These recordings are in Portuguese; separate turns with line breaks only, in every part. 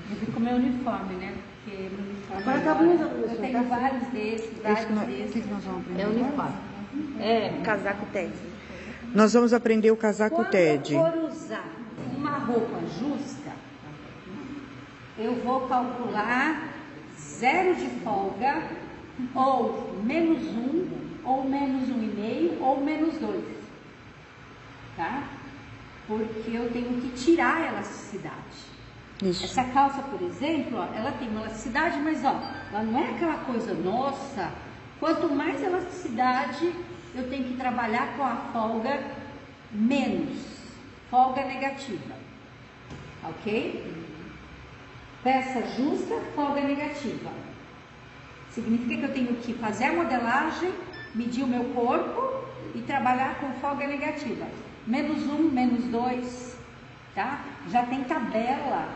Eu vi como é uniforme, né? Porque
Agora tá blusa,
eu tenho vários desses,
O que nós vamos aprender?
É uniforme. É, casaco TED.
Nós vamos aprender o casaco TED.
Quando eu for usar uma roupa justa, eu vou calcular 0 de folga, ou -1, ou -1,5, ou -2. Tá? Porque eu tenho que tirar a elasticidade.
Isso.
Essa calça, por exemplo, ó, ela tem uma elasticidade, mas ó, ela não é aquela coisa, nossa, quanto mais elasticidade, eu tenho que trabalhar com a folga menos, folga negativa, ok? Peça justa, folga negativa. Significa que eu tenho que fazer a modelagem, medir o meu corpo e trabalhar com folga negativa. -1, -2, tá? Já tem tabela,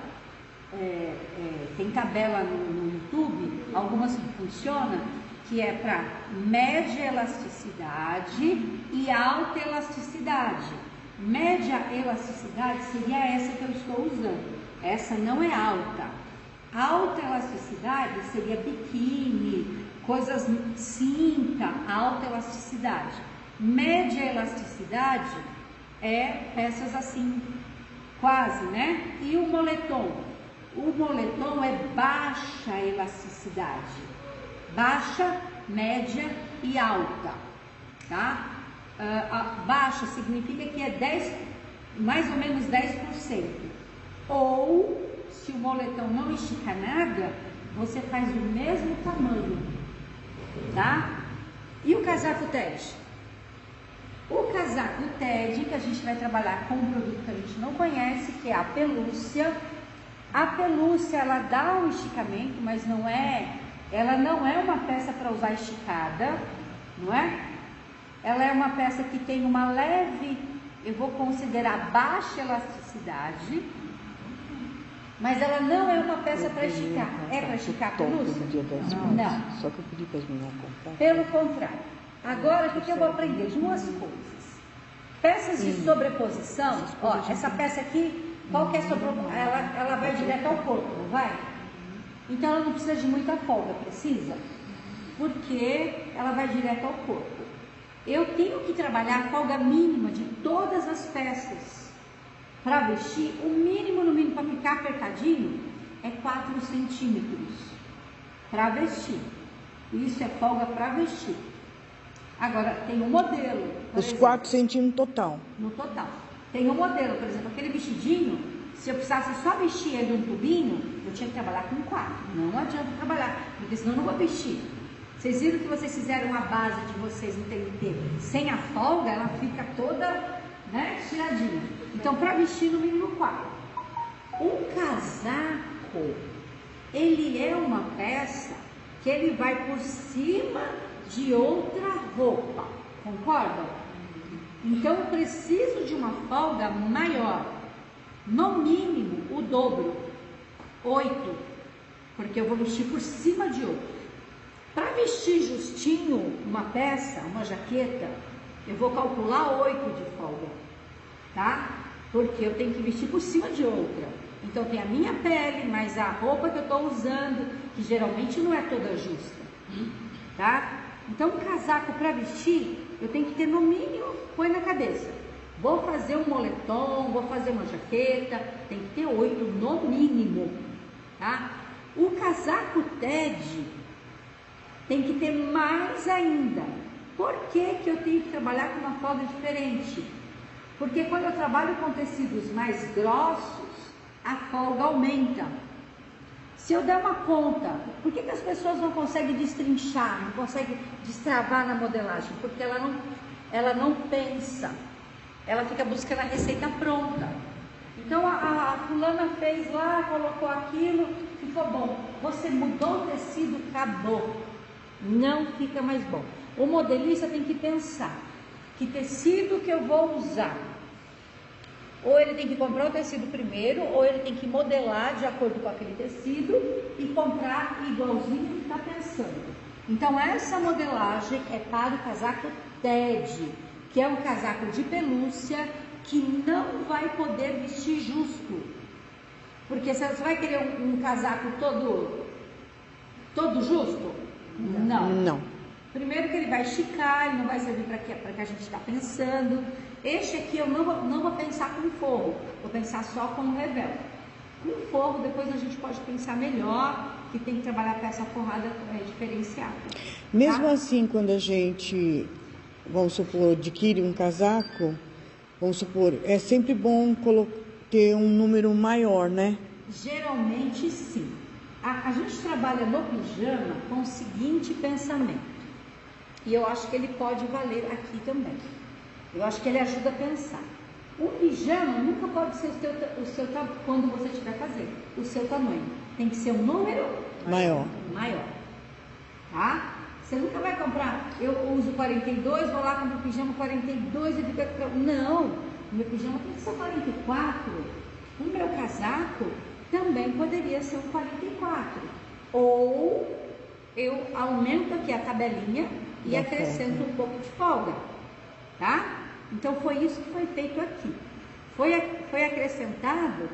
no YouTube, algumas que funcionam, que é para média elasticidade e alta elasticidade. Média elasticidade seria essa que eu estou usando. Essa não é alta. Alta elasticidade seria biquíni, coisas cinta, alta elasticidade. Média elasticidade é peças assim, quase, né? E o moletom? O moletom é baixa elasticidade. Baixa, média e alta, tá? Baixa significa que é mais ou menos 10%. Ou, se o moletom não estica nada, você faz o mesmo tamanho, tá? E o casaco TED? O casaco TED, que a gente vai trabalhar com um produto que a gente não conhece, que é a pelúcia. A pelúcia, ela dá um esticamento, mas ela não é uma peça para usar esticada, não é? Ela é uma peça que tem uma leve, eu vou considerar baixa elasticidade, mas ela não é uma peça para esticar. É para esticar a pelúcia? Não.
Só que eu pedi para as meninas comprar.
Pelo contrário. Agora, o que eu vou aprender? Duas coisas. Peças de sobreposição, ó, essa peça aqui, qual que é a sobreposição? Ela vai direto ao corpo, não vai? Então ela não precisa de muita folga, precisa? Porque ela vai direto ao corpo. Eu tenho que trabalhar a folga mínima de todas as peças. Para vestir, o mínimo, no mínimo, para ficar apertadinho, é 4 centímetros. Para vestir. Isso é folga para vestir. Agora, tem um modelo.
Os 4 centímetros total.
No total. Tem um modelo, por exemplo, aquele vestidinho, se eu precisasse só vestir ele um tubinho, eu tinha que trabalhar com 4. Não adianta trabalhar, porque senão eu não vou vestir. Vocês viram que vocês fizeram a base de vocês no TNT sem a folga, ela fica toda, né, tiradinha. Então, para vestir, no mínimo 4. Um casaco, ele é uma peça que ele vai por cima de outra roupa, concordam? Então eu preciso de uma folga maior, no mínimo o dobro, 8, porque eu vou vestir por cima de outro. Para vestir justinho uma peça, uma jaqueta, eu vou calcular 8 de folga, tá? Porque eu tenho que vestir por cima de outra. Então tem a minha pele, mais a roupa que eu estou usando, que geralmente não é toda justa, tá? Então, um casaco para vestir, eu tenho que ter no mínimo, põe na cabeça. Vou fazer um moletom, vou fazer uma jaqueta, tem que ter 8 no mínimo, tá? O casaco TED tem que ter mais ainda. Por que que eu tenho que trabalhar com uma folga diferente? Porque quando eu trabalho com tecidos mais grossos, a folga aumenta. Se eu der uma conta, por que as pessoas não conseguem destrinchar, não conseguem destravar na modelagem? Porque ela não pensa, ela fica buscando a receita pronta. Então a fulana fez lá, colocou aquilo, ficou bom. Você mudou o tecido, acabou. Não fica mais bom. O modelista tem que pensar, que tecido que eu vou usar? Ou ele tem que comprar o tecido primeiro, ou ele tem que modelar de acordo com aquele tecido e comprar igualzinho que está pensando. Então essa modelagem é para o casaco TED, que é um casaco de pelúcia que não vai poder vestir justo. Porque você vai querer um casaco todo justo? Não.
Não.
Primeiro que ele vai esticar, ele não vai servir para que a gente está pensando. Este aqui eu não vou pensar com forro, vou pensar só com o revel. Com forro, depois a gente pode pensar melhor, que tem que trabalhar com essa forrada diferenciada.
Mesmo
tá?
assim, quando a gente, vamos supor, adquire um casaco, vamos supor, é sempre bom ter um número maior, né?
Geralmente sim. A gente trabalha no pijama com o seguinte pensamento. E eu acho que ele pode valer aqui também. Eu acho que ele ajuda a pensar. O pijama nunca pode ser o seu quando você estiver fazendo, o seu tamanho. Tem que ser um número
Maior.
Tá? Você nunca vai comprar, eu uso 42, vou lá comprar o pijama 42 e fica... Não, o meu pijama tem que ser 44. O meu casaco também poderia ser um 44. Ou eu aumento aqui a tabelinha e acrescento um pouco de folga, tá? Então foi isso que foi feito aqui. Foi acrescentado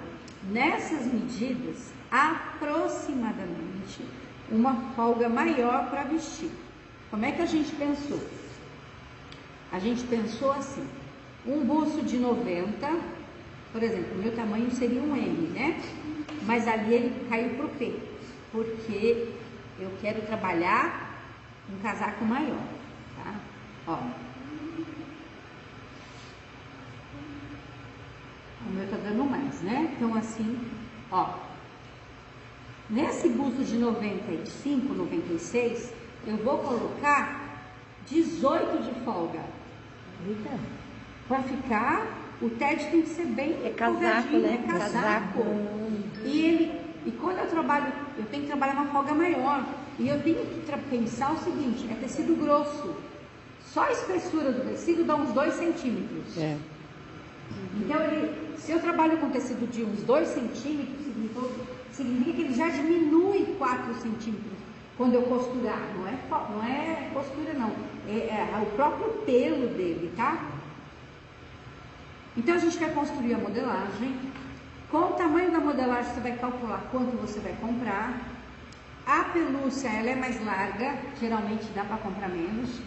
nessas medidas aproximadamente uma folga maior para vestir. Como é que a gente pensou? A gente pensou assim, um busto de 90, por exemplo, o meu tamanho seria um M, né? Mas ali ele caiu para o P, porque eu quero trabalhar um casaco maior, tá? Ó. O meu tá dando mais, né? Então assim, ó. Nesse busto de 95, 96, eu vou colocar 18 de folga. Para ficar, o TED tem que ser bem
casaco, né?
É casaco. E quando eu trabalho, eu tenho que trabalhar uma folga maior. E eu tenho que pensar o seguinte, é tecido grosso. Só a espessura do tecido dá uns 2 centímetros.
É.
Então, se eu trabalho com tecido de uns 2 centímetros, significa que ele já diminui 4 centímetros quando eu costurar. Não é costura, não. É o próprio pelo dele, tá? Então, a gente vai construir a modelagem. Com o tamanho da modelagem, você vai calcular quanto você vai comprar. A pelúcia, ela é mais larga, geralmente dá para comprar menos.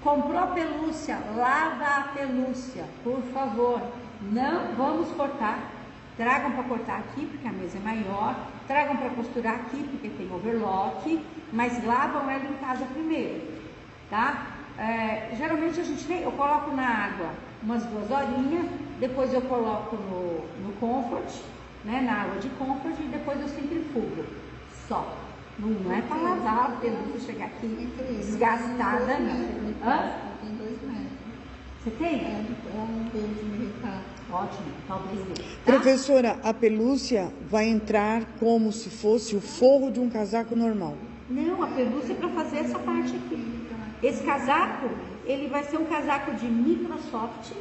Comprou a pelúcia, lava a pelúcia, por favor. Não vamos cortar. Tragam para cortar aqui, porque a mesa é maior. Tragam para costurar aqui, porque tem overlock. Mas lavam ela em casa primeiro, tá? Geralmente eu coloco na água umas 2 horinhas. Depois eu coloco no comfort, né? Na água de comfort. E depois eu centrifugo. Só. Não é para lavar a pelúcia, chegar aqui desgastada, não. Hã?
Tem 2 metros.
Você tem?
É um verde americano.
Ótimo, talvez dê. Tá?
Professora, a pelúcia vai entrar como se fosse o forro de um casaco normal.
Não, a pelúcia é para fazer essa parte aqui. Esse casaco, ele vai ser um casaco de Microsoft,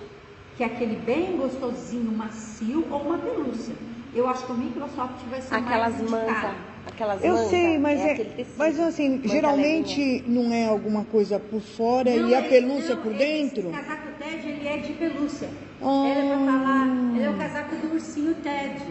que é aquele bem gostosinho, macio, ou uma pelúcia. Eu acho que o Microsoft vai ser
Aquelas
mais
mantas.
indicado.
Aquelas
Eu
mantas,
sei,
aquele tecido,
mas assim,
manta
geralmente
levinha.
não é alguma coisa por fora
Não,
e a pelúcia por
esse
dentro?
casaco TED, ele é de pelúcia.
Ah.
Ele é pra falar, ele é o casaco do ursinho TED.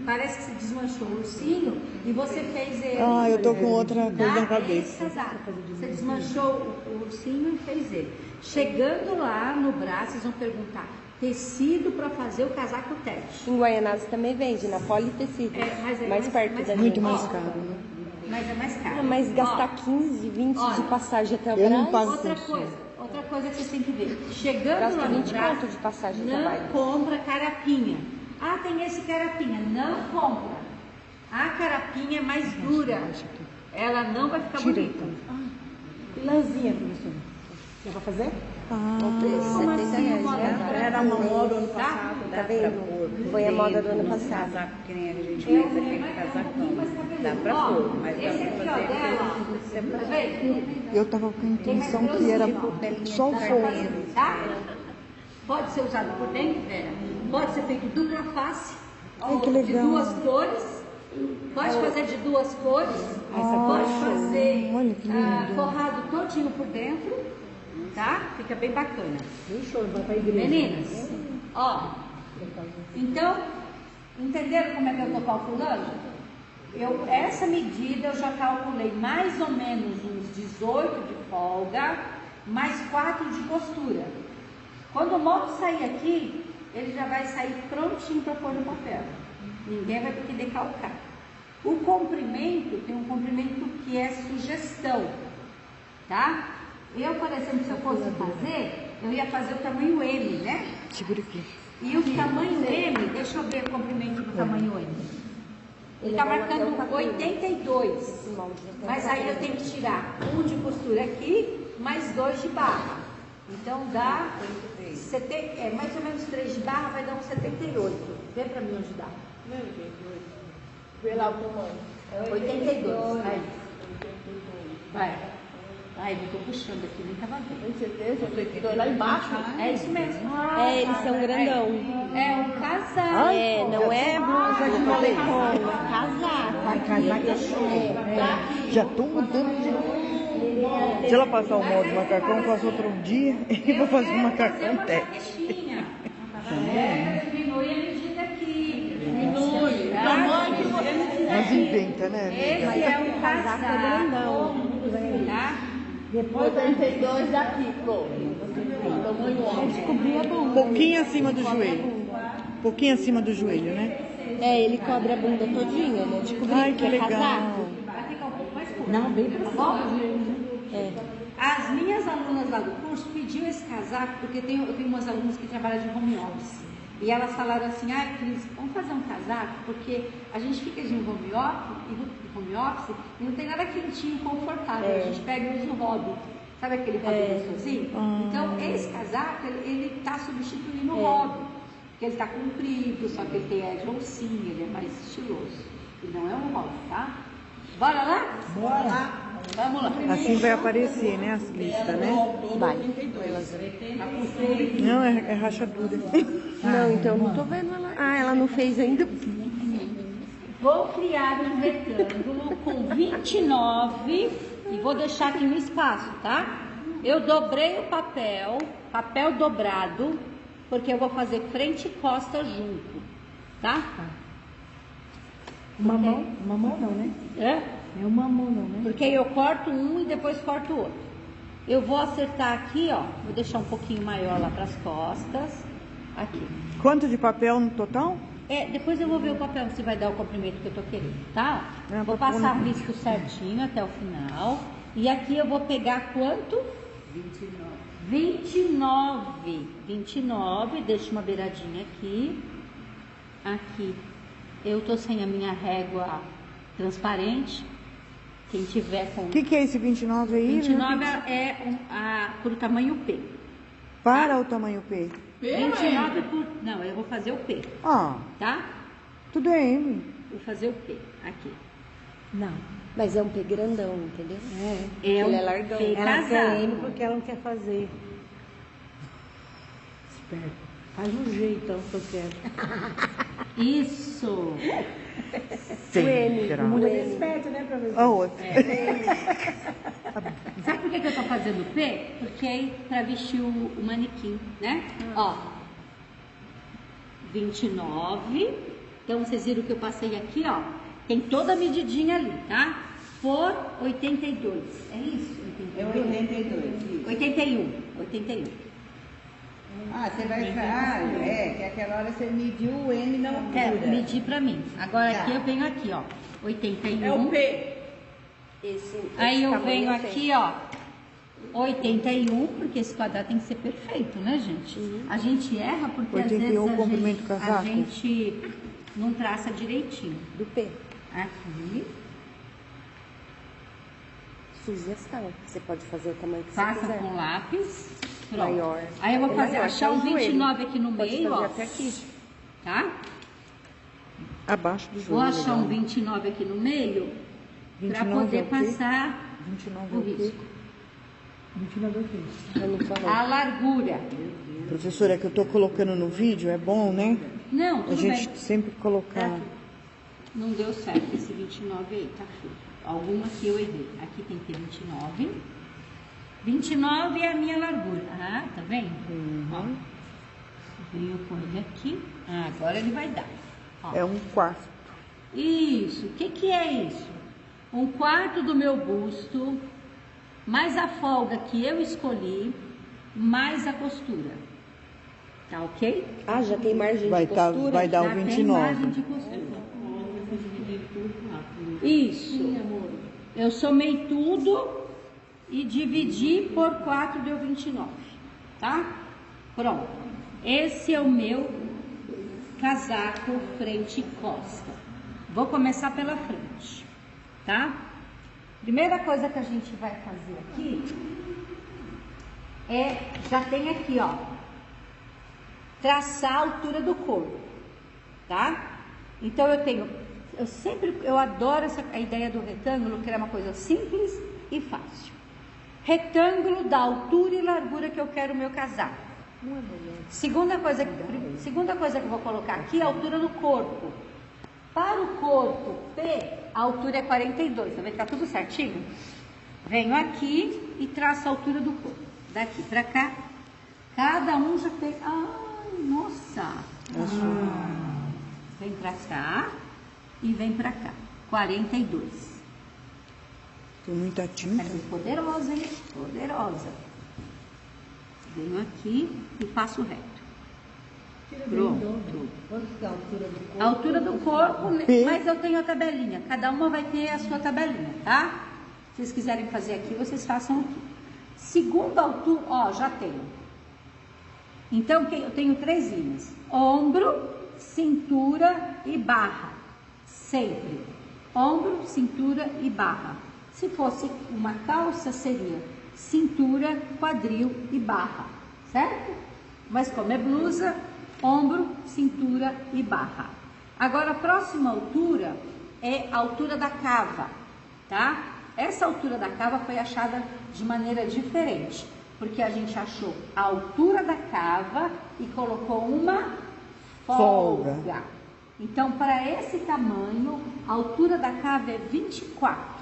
Parece que você desmanchou o ursinho e você fez ele.
Ah, eu tô com outra coisa na
Esse
cabeça.
casaco. Você desmanchou o ursinho e fez ele. Chegando lá no braço, vocês vão perguntar, tecido para fazer o casaco TED.
Em Guaianazes também vende, na Politecido.
Mas é
mais perto da gente.
Muito mais caro, né?
Mas é mais caro.
Mas gastar
Ó,
15, 20 de
olha,
passagem até o
eu não
Brás,
pago
outra coisa que vocês têm que ver. Chegando
Gasta
lá no
20
braço,
conto de passagem
não
até Brás.
compra carapinha. Ah, tem esse carapinha. Não compra. A carapinha é mais dura. Ela não vai ficar bonita.
Lãzinha, professora. Já vai fazer?
Como assim, moda?
Era uma moda ano
Tá?
passado,
Tá vendo? Foi a moda do ano passado.
Casaco que nem a gente
Eu
fez aqui,
mais
casacão.
mais cabeludo.
Dá pra
Ó,
pôr, mas dá
esse
pra
aqui, ó,
fazer
dela, ó. Tá vendo?
Eu tava com a intenção que era só o forro.
Tá? Pode ser usado por dentro, Vera. Pode ser feito dupla face.
Ai, que
De
legal.
2 cores. Pode fazer de 2 cores. Pode fazer
olha que lindo.
forrado todinho por dentro. Tá? Fica bem bacana.
um show, vai pra igreja.
Meninas, ó. Então, Entenderam como é que eu estou calculando? Essa medida eu já calculei mais ou menos uns 18 de folga, mais 4 de costura. Quando o molde sair aqui, ele já vai sair prontinho para pôr no papel. Ninguém vai ter que decalcar. O comprimento, tem um comprimento que é sugestão, tá? Eu, por exemplo, se eu fosse fazer, eu ia fazer o tamanho M, né?
Segura aqui.
E o tamanho M, deixa eu ver o comprimento do tamanho M. Ele está marcando 82. Mas aí eu tenho que tirar um de costura aqui, mais 2 de barra. Então dá mais ou menos 3 de barra, vai dar um 78. Vê para me ajudar.
Vê lá o tamanho.
82. Aí. Vai. Ai, eu tô puxando aqui, nem tava vendo.
Tem certeza? 82 lá embaixo?
É isso mesmo.
Eles são grandão.
É um casaco.
Não é blusa de moletom, é casaco.
Vai casar que é show. Já tô mudando de novo. Se ela passar o molde de macacão, eu faço outro dia e vou fazer um macacão teste.
Diminui a medida aqui.
Diminui. Tamanho que você
Mas inventa, né?
Esse é um casaco
grandão.
tá?
Depois 82 daqui, pronto. Tamanho homem.
Descobri a bunda.
Pouquinho acima do joelho. Pouquinho acima do joelho, né?
Ele cobre a bunda todinha, né? Descobri
Ai, que
é
legal.
Vai ficar um pouco mais curto.
Não, bem pra
Tá
cima.
bom? As minhas alunas lá do curso pediam esse casaco, porque eu tenho umas alunas que trabalham de home office. E elas falaram assim, Cris, vamos fazer um casaco, porque a gente fica de home office e não tem nada quentinho, confortável. A gente pega e usa o hobby. Sabe aquele hobby gostosinho? Então, esse casaco, ele está substituindo o hobby. Porque ele está comprido, só que ele tem a alcinha, ele é mais estiloso. E não é um hobby, tá? Bora lá?
Bora.
Vamos lá.
Assim vai aparecer, né? As listas, né?
Vai.
Não, é rachadura.
Não, então não tô vendo ela. Ela não fez ainda.
Vou criar um retângulo com 29 e vou deixar aqui no espaço, tá? Eu dobrei o papel dobrado, porque eu vou fazer frente e costa junto, tá?
Uma mão não, né? É uma mão não, né?
Porque eu corto um e depois corto o outro. Eu vou acertar aqui, ó. Vou deixar um pouquinho maior lá para as costas. Aqui.
Quanto de papel no total?
Depois eu vou ver o papel se vai dar o comprimento que eu tô querendo, tá? Vou
papel
passar
não.
risco certinho até o final. E aqui eu vou pegar quanto? 29. Deixa uma beiradinha aqui. Aqui. Eu tô sem a minha régua transparente. Quem tiver com...
O que é esse 29 aí?
29 por tamanho P.
Para o tamanho P.
29 por... Não, eu vou fazer o P, tá?
Tudo é M.
Vou fazer o P aqui.
Não.
Mas é um pé grandão, entendeu?
É
Ele
um
é largão.
P
Ela quer
casado.
M porque ela não quer fazer. Esperto. Faz um jeitão que eu quero.
Isso.
Será?
Mulher é esperta, né, professor?
A outra.
Sabe por que eu tô fazendo o P? Porque é para vestir o manequim, né? Ó, 29. Então, vocês viram que eu passei aqui, ó. Tem toda a medidinha ali, tá? Por 82. É isso? 82. 81.
Você vai ficar. Que aquela hora você mediu o M na altura.
Medi pra mim. Agora aqui eu venho aqui, ó. 81.
É o P.
Aí eu
tamanho
venho
eu
aqui, ó. 81, porque esse quadrado tem que ser perfeito, né, gente? A gente erra porque
81
às vezes
comprimento
a
casaco.
gente não traça direitinho.
Do P.
Aqui,
Sugestão. Você pode fazer o tamanho que
passa
você quiser.
com lápis. Pronto.
Maior.
Aí eu vou
É
fazer,
maior,
achar
até
um
o joelho.
29 aqui no
Pode
meio,
fazer
ó.
até aqui.
Tá?
Abaixo do joelho.
Vou achar um
legal.
29 aqui no meio para
29 é
poder
o quê?
passar
29 é
o
o quê?
risco.
29 eu fiz.
Eu não falou.
A largura.
Professora, que eu tô colocando no vídeo, é bom, né?
Não,
A
tudo
gente
bem.
sempre colocar.
Aqui. Não deu certo esse 29 aí, tá feio. Alguma que eu errei. Aqui tem que ter 29. 29 é a minha largura. Tá vendo? Ó, venho com ele aqui. Agora ele vai dar. Ó.
É um quarto.
Isso. O que é isso? 1/4 do meu busto, mais a folga que eu escolhi, mais a costura. Tá ok?
Ah, já tem margem
Vai,
de costura?
vai dar o
Já tem
29.
margem de costura. Isso. Eu somei tudo e dividi por 4, deu 29. Tá? Pronto. Esse é o meu casaco frente e costa. Vou começar pela frente, tá? Primeira coisa que a gente vai fazer aqui já tem aqui, ó, traçar a altura do corpo, tá? Então eu adoro a ideia do retângulo, que é uma coisa simples e fácil. Retângulo da altura e largura que eu quero o meu casaco. Segunda coisa que eu vou colocar aqui é a altura do corpo. Para o corpo P, a altura é 42, tá vendo que tá tudo certinho? Venho aqui e traço a altura do corpo. Daqui para cá, cada um já tem... Ai, nossa! Vem para cá e vem para cá. 42.
Tem muita tinta.
É poderosa, hein? Poderosa. Venho aqui e passo reto. Pronto. A altura do corpo, mas eu tenho a tabelinha. Cada uma vai ter a sua tabelinha, tá? Se vocês quiserem fazer aqui, vocês façam aqui. Segunda altura, ó, já tenho. Então, eu tenho 3 linhas. Ombro, cintura e barra. Sempre. Ombro, cintura e barra. Se fosse uma calça, seria cintura, quadril e barra, certo? Mas como é blusa, ombro, cintura e barra. Agora a próxima altura é a altura da cava, tá? Essa altura da cava foi achada de maneira diferente, porque a gente achou a altura da cava e colocou uma folga. Então, para esse tamanho, a altura da cava é 24.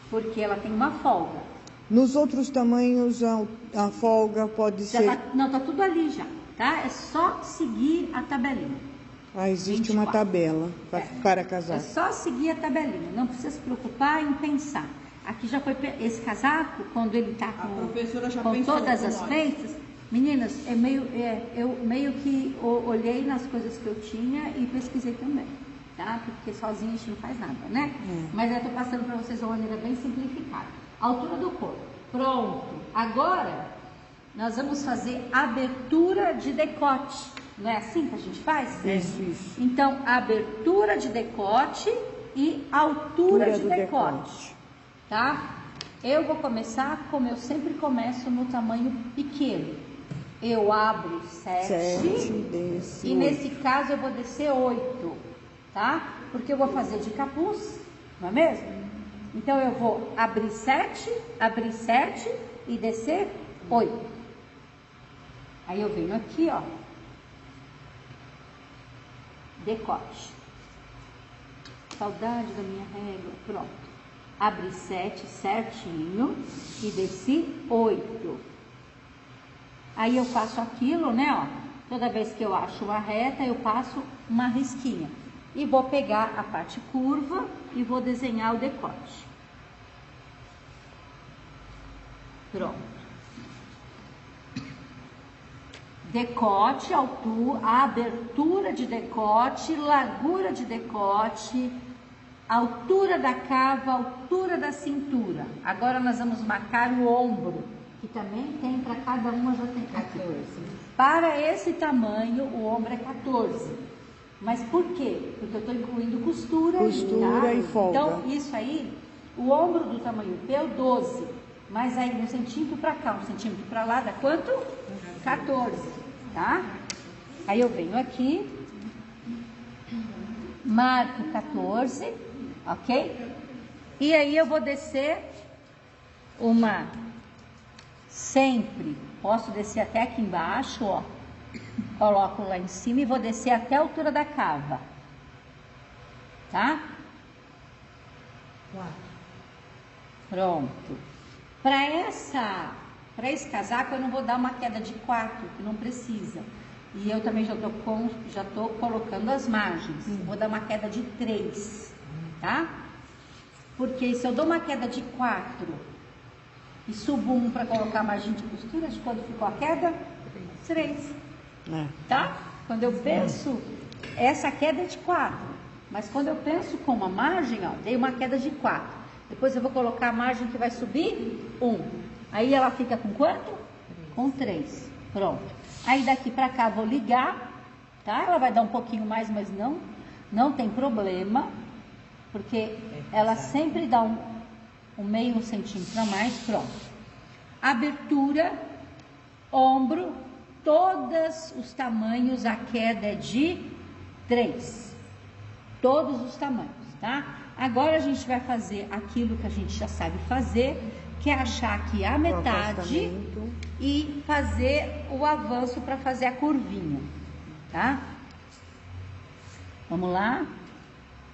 Porque ela tem uma folga.
Nos outros tamanhos, a folga pode ser...
Não, tá tudo ali já, tá? É só seguir a tabelinha.
existe
24.
uma tabela para
É
casaco.
só seguir a tabelinha, não precisa se preocupar em pensar. Aqui já foi, esse casaco, quando ele tá com todas as peças, meninas, eu meio que olhei nas coisas que eu tinha e pesquisei também. Tá? Porque sozinho a gente não faz nada, né? Mas eu tô passando para vocês de uma maneira bem simplificada. Altura do corpo. Pronto. Agora, nós vamos fazer abertura de decote. Não é assim que a gente faz?
Isso.
Então, abertura de decote e altura de decote. Tá? Eu vou começar como eu sempre começo, no tamanho pequeno. Eu abro 7
desce
e
8.
nesse caso eu vou descer 8. Tá? Porque eu vou fazer de capuz, não é mesmo? Então eu vou abrir 7 e descer 8. Aí eu venho aqui, ó, decote. Saudade da minha régua, pronto. Abri 7 certinho e desci 8. Aí eu faço aquilo, né, ó. Toda vez que eu acho uma reta, eu passo uma risquinha. E vou pegar a parte curva e vou desenhar o decote. Pronto. Decote, altura, abertura de decote, largura de decote, altura da cava, altura da cintura. Agora nós vamos marcar o ombro, que também tem para cada uma, já tem 14. Para esse tamanho, o ombro é 14. Mas por quê? Porque eu estou incluindo costura
Costura e folga.
Então, isso aí, o ombro do tamanho P é o 12. Mas aí, 1 centímetro para cá, 1 centímetro para lá, dá quanto? 14, tá? Aí eu venho aqui, marco 14, ok? E aí eu vou descer sempre, posso descer até aqui embaixo, ó. Coloco lá em cima e vou descer até a altura da cava. Tá? 4. Pronto. Para esse casaco eu não vou dar uma queda de 4, que não precisa. E eu também já tô colocando as margens. Vou dar uma queda de 3, tá? Porque se eu dou uma queda de 4 e subo 1 para colocar a margem de costura, de quando ficou a queda? 3. Tá? Quando eu penso, essa queda é de 4. Mas quando eu penso com uma margem, ó, dei uma queda de 4. Depois eu vou colocar a margem que vai subir 1. Aí ela fica com quanto? Com 3. Pronto. Aí daqui para cá vou ligar, tá? Ela vai dar um pouquinho mais, mas não tem problema, porque ela sempre dá um meio centímetro a mais. Pronto. Abertura, ombro, todos os tamanhos, a queda é de 3. Todos os tamanhos, tá? Agora a gente vai fazer aquilo que a gente já sabe fazer, que é achar aqui a metade e fazer o avanço para fazer a curvinha, tá? Vamos lá.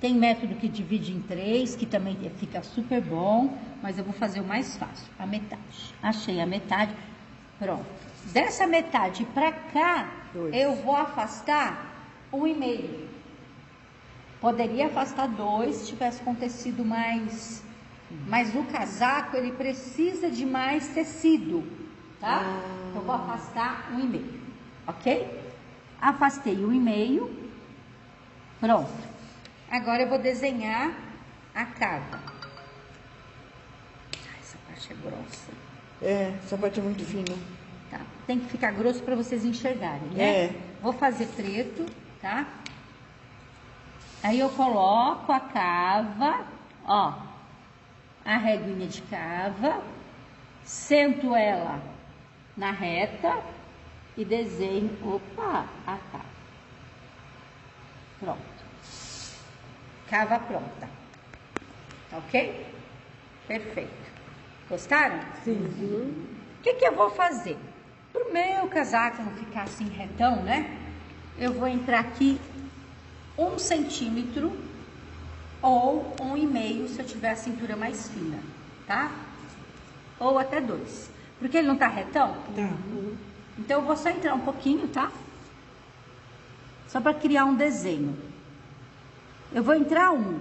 Tem método que divide em 3, que também fica super bom, mas eu vou fazer o mais fácil, a metade. Achei a metade, pronto. Dessa metade para cá, eu vou afastar 1,5. Poderia afastar 2 se tivesse acontecido mais, mas o casaco ele precisa de mais tecido, tá? Eu vou afastar 1,5, ok? Afastei 1,5, pronto. Agora eu vou desenhar a carga. Essa parte é grossa.
Essa parte é muito fina.
Tá? Tem que ficar grosso para vocês enxergarem, né? Vou fazer preto, tá? Aí eu coloco a cava, ó, a reguinha de cava, sento ela na reta e desenho, a cava. Pronto. Cava pronta. Ok? Perfeito. Gostaram?
Sim.
O que eu vou fazer? Para o meu casaco não ficar assim retão, né? Eu vou entrar aqui 1 centímetro ou 1,5 se eu tiver a cintura mais fina, tá? Ou até 2. Porque ele não tá retão?
Tá.
Então eu vou só entrar um pouquinho, tá? Só para criar um desenho. Eu vou entrar 1,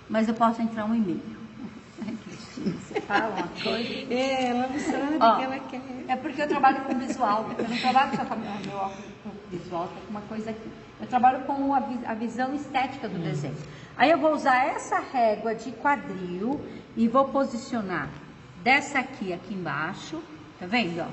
mas eu posso entrar 1,5. Você fala uma coisa.
Ela não sabe
Ó,
o que ela quer.
É porque eu trabalho com visual. Eu não trabalho só com meu óculos visual, tem uma coisa aqui. Eu trabalho com a visão estética do desenho. Aí eu vou usar essa régua de quadril e vou posicionar dessa aqui embaixo. Tá vendo, ó?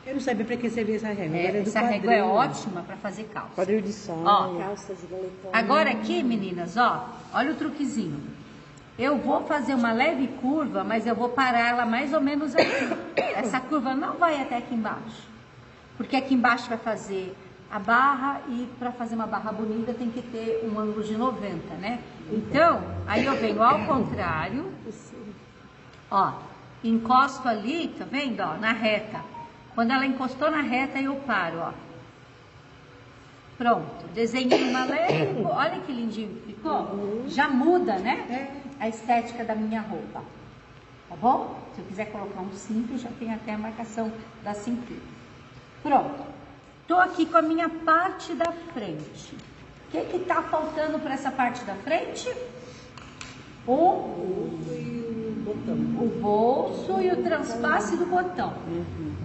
Eu não sabia para que servia essa régua. Agora é do
Essa régua é
quadril.
ótima para fazer calça.
Quadril de saia.
Ó,
Calça de boletom.
agora aqui, meninas, ó, olha o truquezinho. Eu vou fazer uma leve curva, mas eu vou parar ela mais ou menos aqui. Essa curva não vai até aqui embaixo. Porque aqui embaixo vai fazer a barra e para fazer uma barra bonita tem que ter um ângulo de 90, né? Então, aí eu venho ao contrário, ó, encosto ali, tá vendo, ó, na reta. Quando ela encostou na reta, eu paro, ó. Pronto, desenhei uma leve, olha que lindinho que ficou. Já muda, né? A estética da minha roupa. Tá bom? Se eu quiser colocar um cinto, já tem até a marcação da cintura. Pronto. Tô aqui com a minha parte da frente. O que tá faltando para essa parte da frente? O bolso e o transpasse do botão.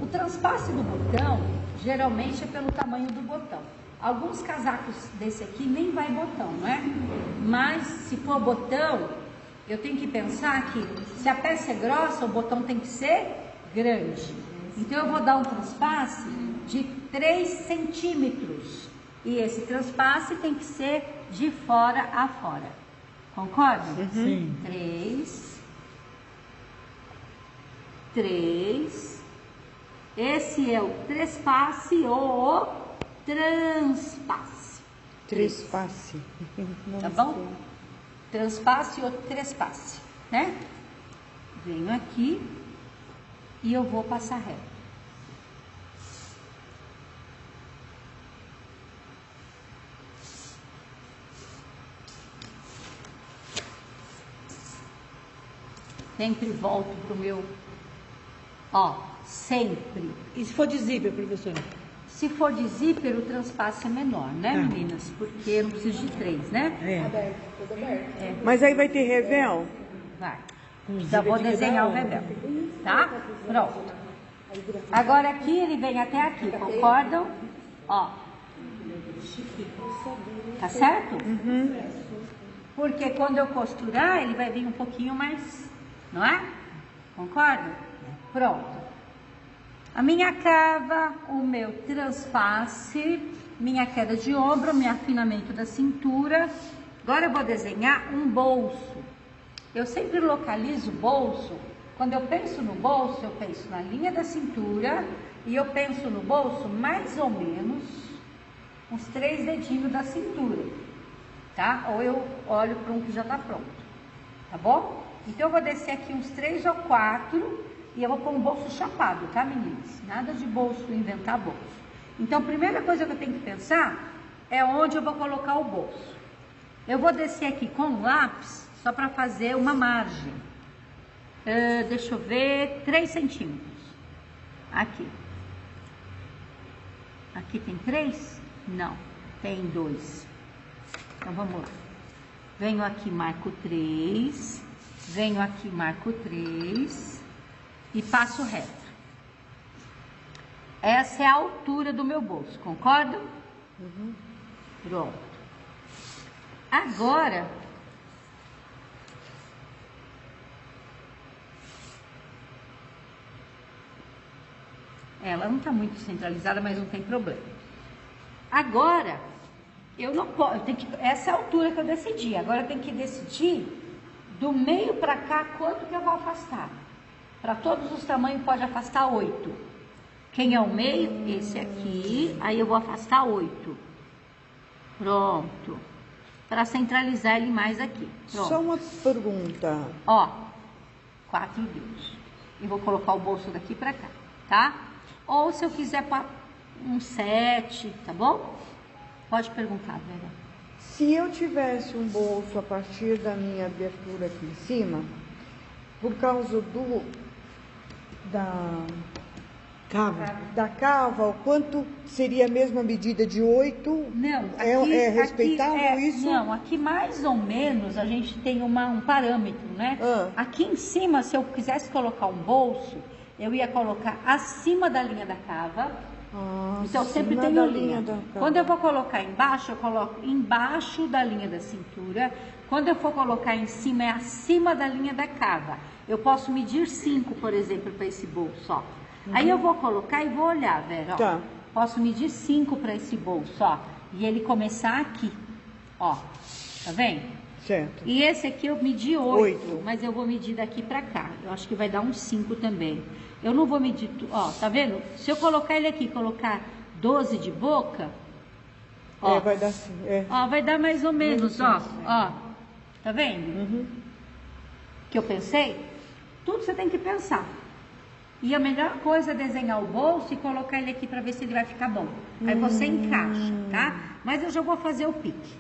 O transpasse do botão, geralmente é pelo tamanho do botão. Alguns casacos desse aqui nem vai botão, não é? Mas se for botão, eu tenho que pensar que se a peça é grossa, o botão tem que ser grande. Então eu vou dar um transpasse de 3 centímetros. E esse transpasse tem que ser de fora a fora. Concordam?
Sim.
3. Esse é o trespasse ou o transpasse.
Trespasse.
Tá bom? Transpasse ou trespasse, né? Venho aqui e eu vou passar reto. Sempre volto pro meu Ó, sempre.
E se for de zíper, professora?
Se for de zíper, o transpasse é menor, né, meninas? Porque eu não preciso de 3, né?
Mas aí vai ter revel?
Vai. Já vou desenhar o revel, tá? Pronto. Agora aqui, ele vem até aqui, concordam? Ó. Tá certo? Porque quando eu costurar, ele vai vir um pouquinho mais, não é? Concorda? Pronto. A minha cava, o meu transpasse, minha queda de ombro, meu afinamento da cintura. Agora eu vou desenhar um bolso. Eu sempre localizo o bolso. Quando eu penso no bolso, eu penso na linha da cintura e eu penso no bolso mais ou menos uns 3 dedinhos da cintura, tá? Ou eu olho para um que já está pronto, tá bom? Então eu vou descer aqui uns 3 ou 4 e eu vou pôr um bolso chapado, tá, meninas? Nada de bolso, inventar bolso. Então a primeira coisa que eu tenho que pensar é onde eu vou colocar o bolso. Eu vou descer aqui com um lápis só para fazer uma margem. Deixa eu ver, 3 centímetros. Aqui. Aqui tem 3? Não, tem 2. Então vamos lá. Venho aqui, marco 3. Venho aqui, marco 3. E passo reto. Essa é a altura do meu bolso, concordam? Pronto. Agora, ela não está muito centralizada, mas não tem problema. Agora, eu não posso, essa é a altura que eu decidi. Agora eu tenho que decidir do meio para cá quanto que eu vou afastar. Para todos os tamanhos pode afastar 8. Quem é o meio? Esse aqui. Aí eu vou afastar 8. Pronto. Para centralizar ele mais aqui. Pronto.
Só uma pergunta.
Ó, 4 dedos. E vou colocar o bolso daqui para cá, tá? Ou se eu quiser um 7, tá bom? Pode perguntar, Vera.
Se eu tivesse um bolso a partir da minha abertura aqui em cima, por causa da cava, o quanto seria a mesma medida de 8?
Não,
aqui, é respeitável isso?
Não, aqui mais ou menos a gente tem um parâmetro, né? Aqui em cima, se eu quisesse colocar um bolso, eu ia colocar acima da linha da cava. Então eu sempre tenho linha. Quando eu vou colocar embaixo, eu coloco embaixo da linha da cintura. Quando eu for colocar em cima, é acima da linha da cava. Eu posso medir 5, por exemplo, para esse bolso, ó. Aí eu vou colocar e vou olhar, Vera, ó.
Tá.
Posso medir 5 para esse bolso, ó. E ele começar aqui, ó. Tá vendo?
Certo.
E esse aqui eu medi 8, mas eu vou medir daqui para cá. Eu acho que vai dar uns 5 também. Eu não vou medir, ó, tá vendo? Se eu colocar ele aqui, colocar 12 de boca, ó.
Vai dar sim.
Ó, vai dar mais ou menos, ó. Tá vendo? Que eu pensei? Tudo você tem que pensar. E a melhor coisa é desenhar o bolso e colocar ele aqui para ver se ele vai ficar bom. Aí você encaixa, tá? Mas eu já vou fazer o pique.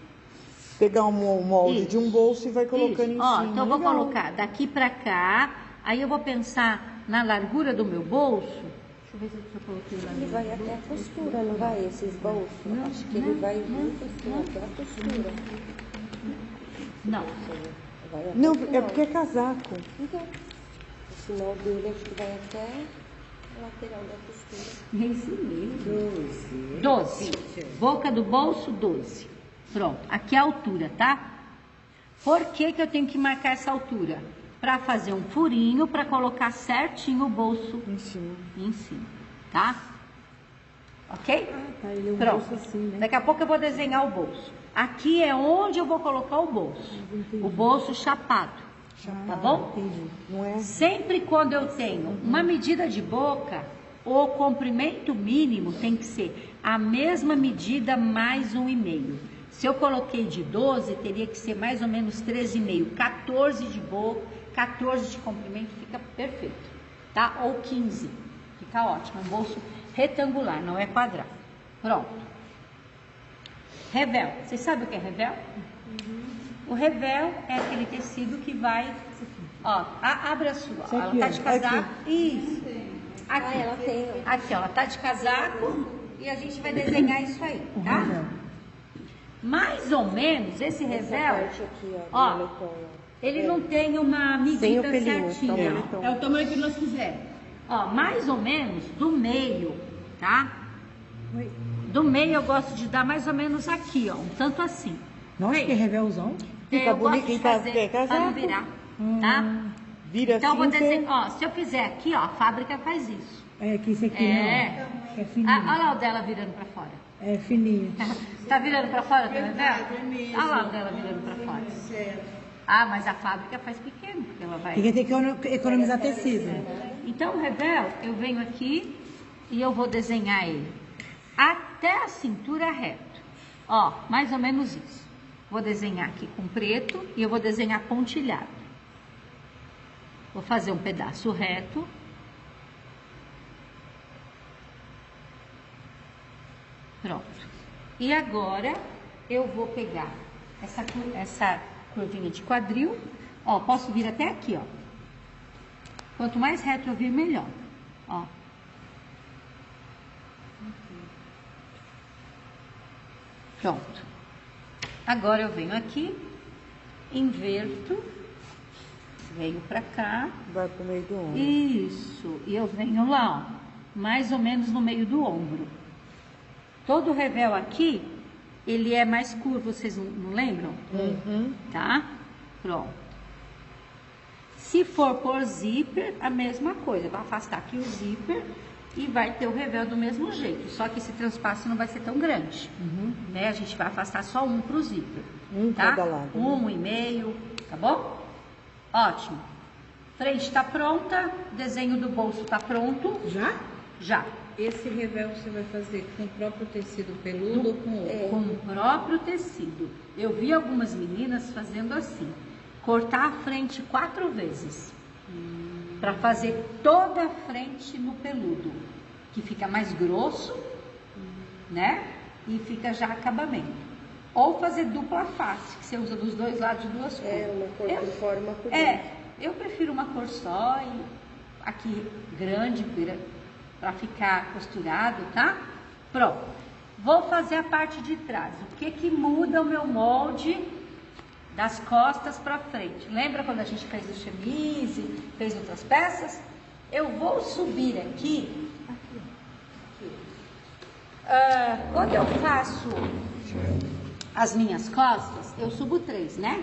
Pegar um molde de um bolso e vai colocando em cima.
Então eu vou colocar daqui para cá. Aí eu vou pensar na largura do meu bolso. Deixa eu ver se eu coloquei lá.
Ele vai até a costura, não vai? Esses bolsos?
Não,
acho que ele vai junto até a costura.
Não.
Vai até
Não,
o final.
é porque é casaco.
Então, o final dele acho que vai até a lateral da costura.
É isso mesmo. 12. Boca do bolso, 12. Pronto. Aqui é a altura, tá? Por que eu tenho que marcar essa altura? Para fazer um furinho, para colocar certinho o bolso
Em cima.
em cima, tá? Ok?
Tá, ele é um
Pronto.
bolso assim, né?
Daqui a pouco eu vou desenhar o bolso. Aqui é onde eu vou colocar o bolso. O bolso chapado. Tá bom?
Entendi.
Não é?
Sempre quando eu tenho uma medida de boca, o comprimento mínimo tem que ser a mesma medida mais 1,5. Se eu coloquei de 12, teria que ser mais ou menos 13,5. 14 de boca, 14 de comprimento fica perfeito, tá? Ou 15, fica ótimo. Um bolso retangular, não é quadrado. Pronto. Revel. Vocês sabem o que é revel? O revel é aquele tecido que vai... Ó, abre a sua. Ela tá de casaco. Isso. Aqui,
ela tem, ó.
aqui, ó, ela tá de casaco e a gente vai desenhar isso aí, tá? Mais ou menos, esse
Essa
revel,
parte aqui, ó,
ó,
do moletom, ó.
ele não tem uma
Sem o
medida
pelinho, só o
certinha.
moletom.
É o tamanho que nós quisermos.
Ó, mais ou menos do meio, tá? Do meio eu gosto de dar mais ou menos aqui, ó, um tanto assim.
Nossa, que revelzão.
Fica
Eu gosto
bonito
de
em
fazer pra não
casaco.
virar, tá?
Vira
Então eu vou
assim,
desenhar, ó, se eu fizer aqui, ó, a fábrica faz isso.
É que esse aqui
É.
não. É fininho.
Ah, olha lá o dela virando pra fora.
É fininho.
Tá virando pra fora também,
Verdade,
Bela?
é mesmo.
Olha lá o dela virando pra fora.
Certo.
Ah, mas a fábrica faz pequeno, porque ela vai...
Porque tem que economizar tecido.
Então, o revel, eu venho aqui e eu vou desenhar ele até a cintura reto. Ó, mais ou menos isso. Vou desenhar aqui com preto e eu vou desenhar pontilhado. Vou fazer um pedaço reto. Pronto. E agora eu vou pegar essa curvinha de quadril. Ó, posso vir até aqui, ó. Quanto mais reto eu vir, melhor. Ó. Pronto. Agora eu venho aqui, inverto, venho pra cá.
vai pro meio do ombro.
Isso. E eu venho lá, ó, mais ou menos no meio do ombro. Todo o revel aqui, ele é mais curvo, vocês não lembram? Tá? Pronto. Se for por zíper, a mesma coisa. Vai afastar aqui o zíper e vai ter o revel do mesmo jeito. Só que esse transpasso não vai ser tão grande. Né? A gente vai afastar só um pro zíper.
Um
tá?
cada lado, né?
1,5, tá bom? Ótimo. Frente tá pronta, desenho do bolso tá pronto.
Já?
Já.
Esse revel você vai fazer com o próprio tecido peludo ou com outro?
Com o próprio tecido. Eu vi algumas meninas fazendo assim, cortar a frente 4 vezes, para fazer toda a frente no peludo, que fica mais grosso, né? E fica já acabamento. Ou fazer dupla face, que você usa dos dois lados de duas cores.
É, uma cor por fora e uma por dentro.
É, eu prefiro uma cor só e aqui grande para ficar costurado, tá? Pronto. Vou fazer a parte de trás. O que que muda o meu molde das costas para frente? Lembra quando a gente fez o chemise, fez outras peças? Eu vou subir aqui. Quando eu faço as minhas costas, eu subo 3, né?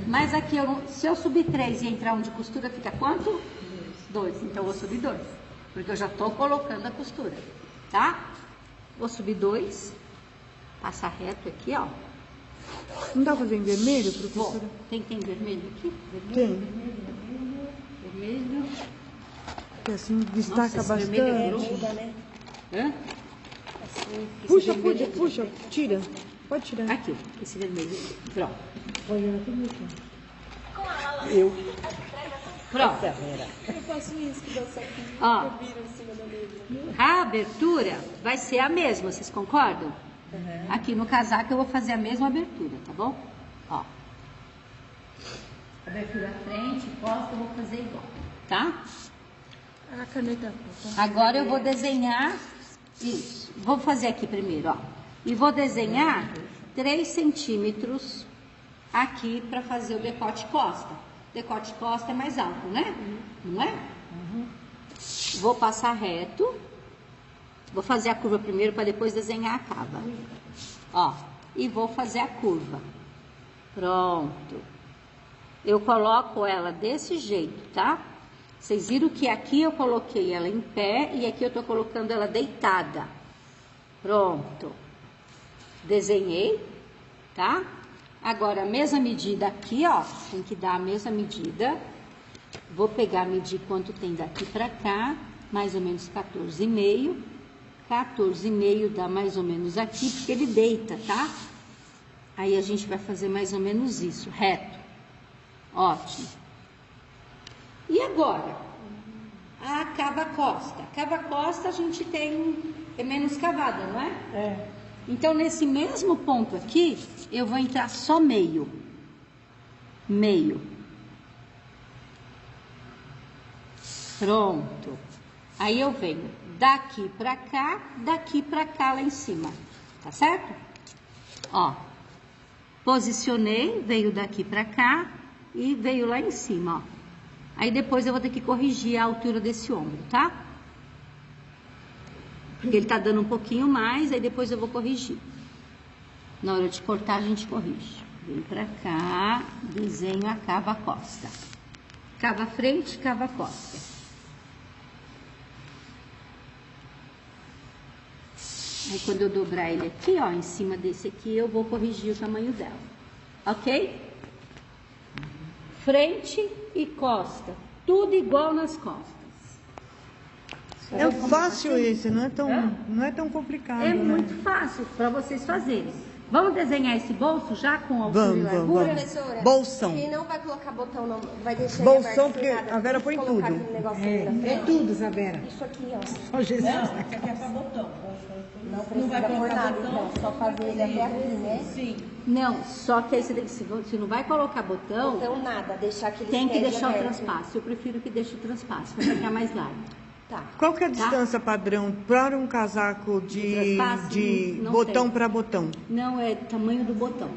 Mas aqui, se eu subir 3 e entrar um de costura, fica quanto? 2. Então, eu vou subir 2. Porque eu já tô colocando a costura, tá? Vou subir 2. Passar reto aqui, ó.
Não dá pra fazer em vermelho,
Vou.
professora?
Tem vermelho aqui?
Tem.
Vermelho.
Que assim destaca
Nossa, esse vermelho é
bastante.
Muda, né?
Hã?
Assim,
Puxa, puxa, tira. Pode tirar.
Aqui, esse vermelho. Pronto.
Eu.
Pronto.
eu faço isso que dá certo.
Ó.
Eu viro em cima da mesa.
A abertura vai ser a mesma, vocês concordam? Aqui no casaco eu vou fazer a mesma abertura, tá bom? Ó. Abertura frente, costa, eu vou fazer igual, tá?
A caneta.
Agora eu vou desenhar isso. Vou fazer aqui primeiro, ó. E vou desenhar 3 centímetros aqui para fazer o decote costa. Decote costa é mais alto, né? Não é? Vou passar reto. Vou fazer a curva primeiro para depois desenhar a cava. Ó, e vou fazer a curva. Pronto. Eu coloco ela desse jeito, tá? Vocês viram que aqui eu coloquei ela em pé e aqui eu tô colocando ela deitada. Pronto. Desenhei, tá? Agora, a mesma medida aqui, ó. Tem que dar a mesma medida. Vou pegar, medir quanto tem daqui pra cá. Mais ou menos 14,5. 14,5 dá mais ou menos aqui, porque ele deita, tá? Aí a gente vai fazer mais ou menos isso, reto. Ótimo. E agora? A cava-costa. Cava-costa a gente é menos cavada, não é?
É.
Então, nesse mesmo ponto aqui, eu vou entrar só meio. Meio. Pronto. Aí eu venho daqui pra cá lá em cima, tá certo? Ó, posicionei, veio daqui pra cá e veio lá em cima, ó. Aí depois eu vou ter que corrigir a altura desse ombro, tá? Porque ele tá dando um pouquinho mais, aí depois eu vou corrigir. Na hora de cortar, a gente corrige. Vem pra cá, desenho a cava costa. Cava frente, cava costa. Aí quando eu dobrar ele aqui, ó, em cima desse aqui, eu vou corrigir o tamanho dela. Ok? Frente e costa. Tudo igual nas costas.
É fácil esse, não é tão complicado.
É
né?
muito fácil para vocês fazerem. Vamos desenhar esse bolso já com altura e largura?
Professora,
Bolsão.
ele não vai colocar botão, não. Vai deixar
Bolsão,
ele aberto,
porque
sem nada.
a Vera põe
Colocar
tudo.
aquele negócio ali na
É
frente.
tudo, Isabela.
Isso aqui, ó.
Ó, Jesus.
Não, isso aqui é para botão.
Não precisa pôr nada, então. Só fazer ele até aqui, né?
Sim.
Não, só que aí você não vai colocar botão,
Então nada, deixar aquele
tem que
pés
deixar o
aberto.
transpasso. Eu prefiro que deixe o transpasso, para ficar mais largo.
Tá.
Qual que é a distância padrão para um casaco
transpasso?
de
Não
botão
tem.
para botão?
Não, é tamanho do botão.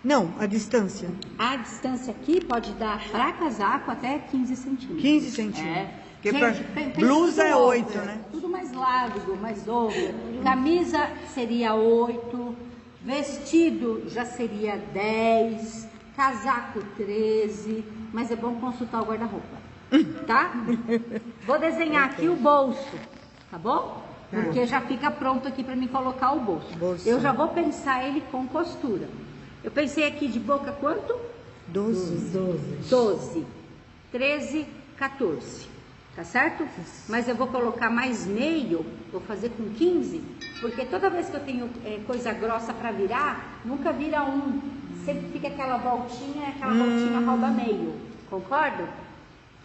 Não, a distância.
A distância aqui pode dar para casaco até 15 centímetros.
15 centímetros.
É.
Porque
Gente,
pra
pensa
blusa
tudo
é
over,
8, né?
Tudo mais largo, mais over. Camisa seria 8, vestido já seria 10, casaco 13, mas é bom consultar o guarda-roupa, tá? Vou desenhar aqui o bolso, tá bom? Porque já fica pronto aqui para mim colocar o bolso.
Bolso.
Eu já vou pensar ele com costura. Eu pensei aqui de boca quanto?
12.
12, 13, 14, tá certo? Mas eu vou colocar mais meio, vou fazer com 15, porque toda vez que eu tenho coisa grossa para virar, nunca vira um, sempre fica aquela voltinha rouba meio, concorda?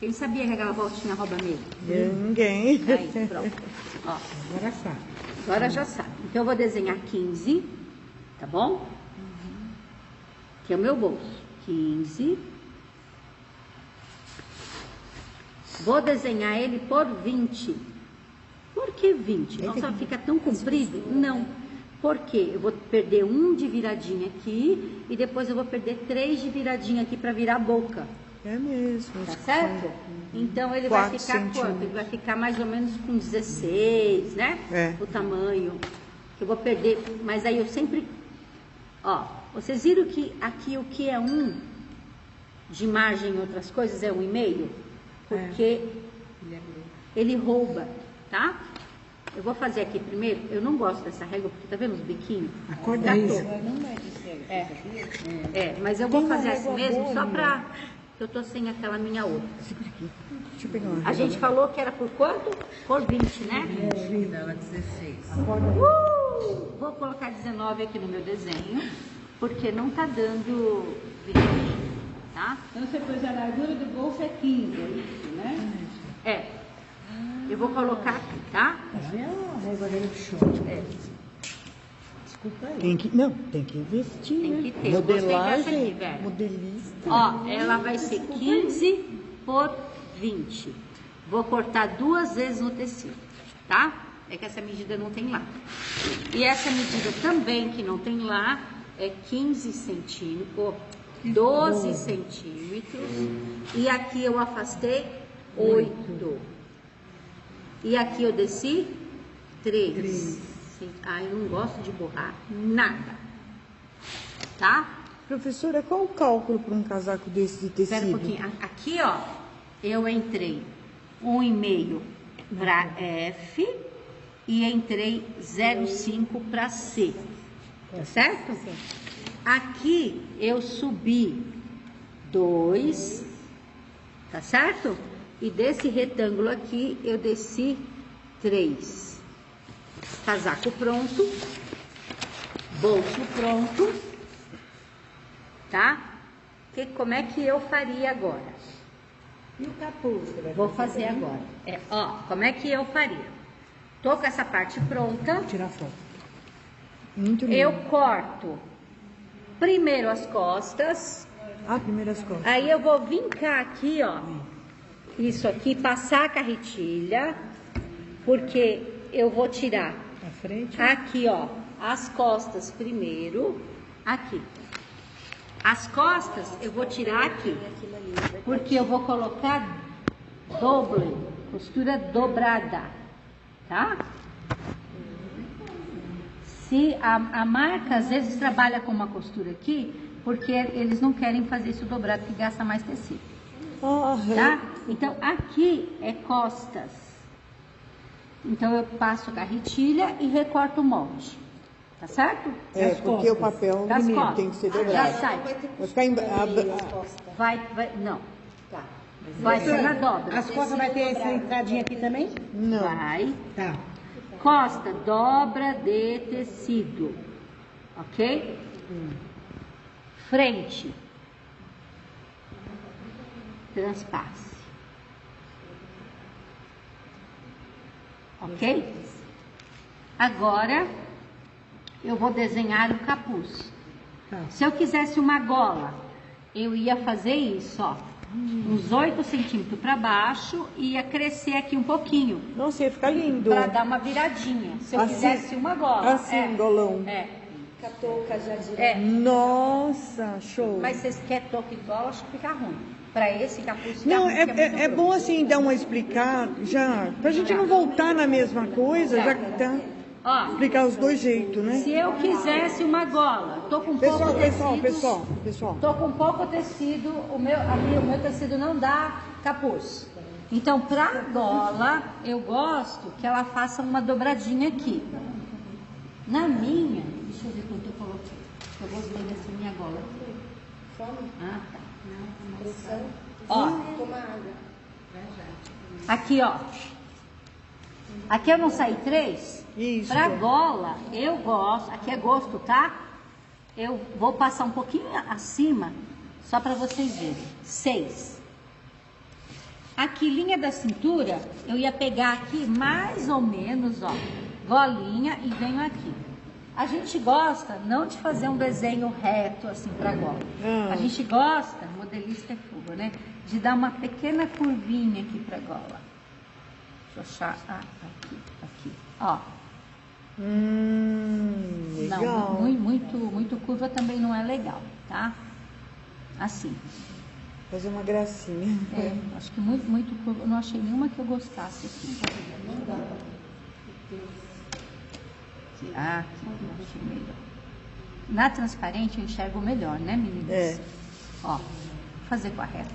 Quem sabia que aquela voltinha rouba meio?
Ninguém.
Aí, pronto. Ó,
Agora sabe.
agora já sabe. Então eu vou desenhar 15, tá bom? Que é o meu bolso. 15. Vou desenhar ele por 20. Por que 20? Nossa, fica tão comprido? Não. Porque eu vou perder um de viradinha aqui e depois eu vou perder 3 de viradinha aqui para virar a boca.
É mesmo.
Tá certo? Então ele
4
vai ficar quanto?
centímetros.
Ele vai ficar mais ou menos com 16, né?
É.
O tamanho. Que eu vou perder. Mas aí eu sempre. Ó, vocês viram que aqui o que é 1 de margem em outras coisas é 1,5? Porque ele rouba, tá? Eu vou fazer aqui primeiro. Eu não gosto dessa régua porque tá vendo os biquinhos?
Acorda
Da
isso.
cor.
Não é de sério,
É, mas eu vou fazer assim mesmo só pra. Eu tô sem aquela minha outra.
Deixa eu pegar uma.
A gente falou que era por quanto? Por 20, né?
Dela 16.
Vou colocar 19 aqui no meu desenho, porque não tá dando viradinho, tá?
Então você pôs a largura do bolso é 15, é isso, né?
É. Eu vou colocar aqui, tá?
Olha a régua dele de short.
É.
Desculpa aí.
Tem que investir,
Tem
né?
que ter. Eu gostei dessa aqui, velho.
Modelista.
Ó, ela vai ser 15 por 20. Vou cortar 2 vezes no tecido, tá? É que essa medida não tem lá. E essa medida também que não tem lá é 15 centímetros, 12 centímetros. E aqui eu afastei 8. E aqui eu desci 3. Ah, eu não gosto de borrar nada. Tá?
Professora, qual o cálculo para um casaco desse de
Espera um
tecido?
pouquinho. Aqui, ó, eu entrei 1,5 para F e entrei 0,5 para C. Tá certo? Aqui eu subi 2, tá certo? E desse retângulo aqui eu desci 3. Casaco pronto. Bolso pronto. Tá? Como é que eu faria agora?
E o capuz? Você vai
Vou fazer agora. Ó, como é que eu faria? Tô com essa parte pronta.
Vou tirar foto.
Muito lindo.
Eu corto primeiro as costas.
Primeiras costas.
Aí eu vou vincar aqui, ó. Isso aqui, passar a carretilha. Porque eu vou tirar
A frente.
aqui, ó, as costas primeiro, aqui. As costas eu vou tirar aqui,
Aquilo ali.
porque eu vou colocar doble, costura dobrada, tá? Se a marca às vezes trabalha com uma costura aqui, porque eles não querem fazer isso dobrado, que gasta mais tecido, tá? Então aqui é costas. Então eu passo a carretilha e recorto o molde, tá certo?
É, porque o papel
Das costas.
tem que ser
Já
dobrado.
sai.
Vai ficar
Não.
Tá.
Vai ser na dobra.
As costas vai ter essa entradinha aqui também?
Não.
Vai.
Tá.
Costa, dobra de tecido. Ok? Frente. Transpasse. Ok? Agora, eu vou desenhar o capuz.
Tá.
Se eu quisesse uma gola, eu ia fazer isso, ó. Uns 8 centímetros para baixo e ia crescer aqui um pouquinho.
Nossa, ia ficar lindo.
Para dar uma viradinha. Se eu
Assim-
quisesse uma gola.
Assim, golão.
É.
Com a touca já direto.
É.
Nossa, show.
Mas vocês querem toque de gola, acho que fica ruim. Para esse capuz fica
Não,
ruim, porque muito
é
grosso.
bom assim dar uma explicar, já, pra gente não voltar na mesma coisa, já que tá.
Ó,
Explicar os dois jeitos, né?
se eu quisesse uma gola, tô com pouco
Pessoal.
Tô com pouco tecido, o meu tecido não dá capuz. Então, pra gola, eu gosto que ela faça uma dobradinha aqui. Na minha, deixa eu ver quanto eu coloquei. Eu gostei dessa minha gola aqui. Ah, tá.
Pressão.
Ó,
Toma água.
aqui, ó. Aqui eu não saí 3.
Isso.
Pra gola, eu gosto, aqui é gosto, tá? Eu vou passar um pouquinho acima, só para vocês verem. 6. Aqui, linha da cintura, eu ia pegar aqui mais ou menos, ó, golinha e venho aqui. A gente gosta não de fazer um desenho reto assim pra gola. A gente gosta, modelista é fuga, né? De dar uma pequena curvinha aqui pra gola. Deixa eu achar, aqui, ó.
Legal.
Não, muito curva também não é legal, tá? Assim.
Fazer uma gracinha.
É, acho que muito curva. Eu não achei nenhuma que eu gostasse aqui. Aqui eu achei melhor. Na transparente eu enxergo melhor, né, meninas?
É.
Ó, vou fazer com a reta.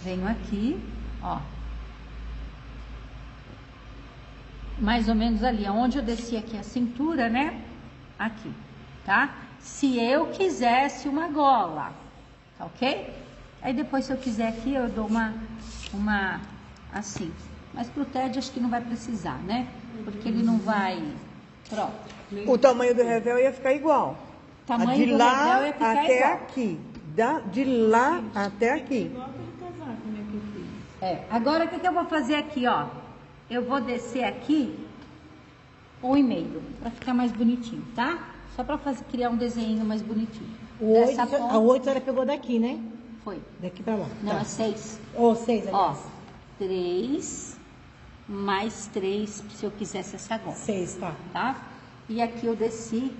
Venho aqui, ó. Mais ou menos ali, onde eu desci aqui a cintura, né? Aqui, tá? Se eu quisesse uma gola, tá ok? Aí depois, se eu quiser aqui, eu dou uma assim. Mas pro Ted acho que não vai precisar, né? Porque ele não vai... Pronto.
O tamanho do revel ia ficar igual.
Tamanho
de
do
lá
revel ia ficar
até
igual.
aqui. De lá até aqui.
É, agora o que eu vou fazer aqui, ó? Eu vou descer aqui 1,5 para ficar mais bonitinho, tá? Só para criar um desenho mais bonitinho. Dessa ponta-
A 8 ela pegou daqui, né?
Foi.
Daqui pra lá.
Não,
Tá.
é 6.
Ou 6,
Ó,
aliás.
3 mais 3 se eu quisesse essa gola,
6, tá.
tá? E aqui eu desci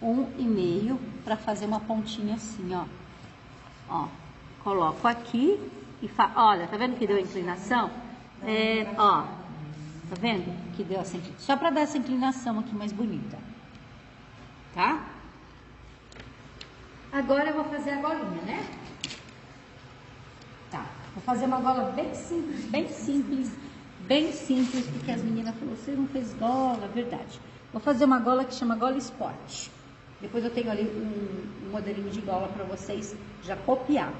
1,5 para fazer uma pontinha assim, ó. Ó, coloco aqui e olha, tá vendo que deu a inclinação? É, ó, tá vendo que deu essa inclinação? Só para dar essa inclinação aqui mais bonita, tá? Agora eu vou fazer a golinha, né? Tá, vou fazer uma gola bem simples, porque as meninas falaram, você não fez gola, verdade. Vou fazer uma gola que chama gola esporte. Depois eu tenho ali um modelinho de gola para vocês já copiar.